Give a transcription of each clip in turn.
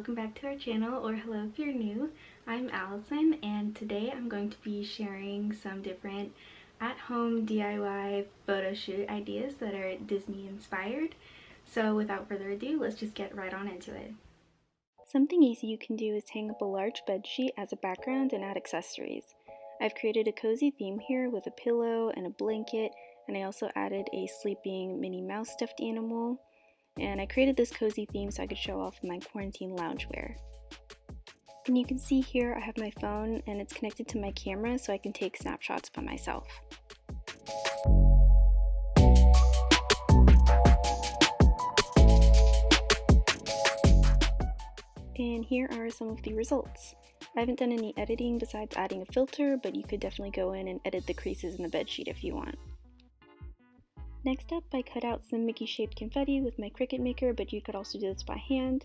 welcome back to our channel, or hello if you're new. I'm Allison, and today I'm going to be sharing some different at-home DIY photo shoot ideas that are Disney inspired. So without further ado, let's just get right on into it. Something easy you can do is hang up a large bed sheet as a background and add accessories. I've created a cozy theme here with a pillow and a blanket, and I also added a sleeping Minnie Mouse stuffed animal. And I created this cozy theme so I could show off my quarantine loungewear. And you can see here I have my phone and it's connected to my camera so I can take snapshots by myself. And here are some of the results. I haven't done any editing besides adding a filter, but you could definitely go in and edit the creases in the bedsheet if you want. Next up, I cut out some Mickey-shaped confetti with my Cricut Maker, but you could also do this by hand.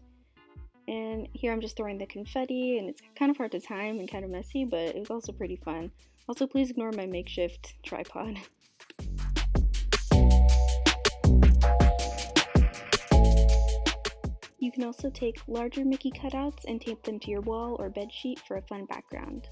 And here I'm just throwing the confetti, and it's kind of hard to time and kind of messy, but it was also pretty fun. Also, please ignore my makeshift tripod. You can also take larger Mickey cutouts and tape them to your wall or bedsheet for a fun background.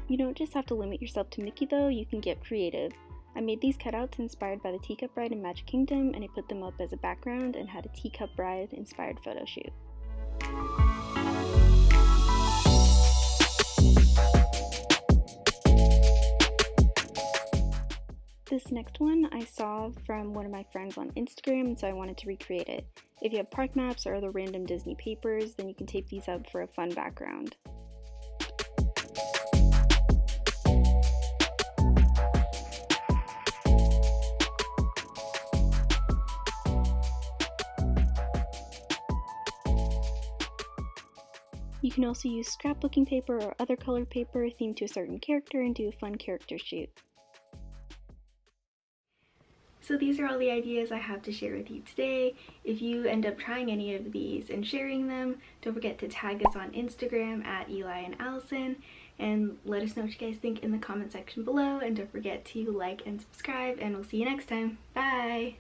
You don't just have to limit yourself to Mickey though, you can get creative. I made these cutouts inspired by the Teacup Ride in Magic Kingdom, and I put them up as a background and had a Teacup Ride inspired photo shoot. This next one I saw from one of my friends on Instagram, so I wanted to recreate it. If you have park maps or other random Disney papers, then you can tape these up for a fun background. You can also use scrapbooking paper or other colored paper themed to a certain character and do a fun character shoot. So these are all the ideas I have to share with you today. If you end up trying any of these and sharing them, don't forget to tag us on Instagram at Eli and Allyson, and let us know what you guys think in the comment section below, and don't forget to like and subscribe, and we'll see you next time. Bye!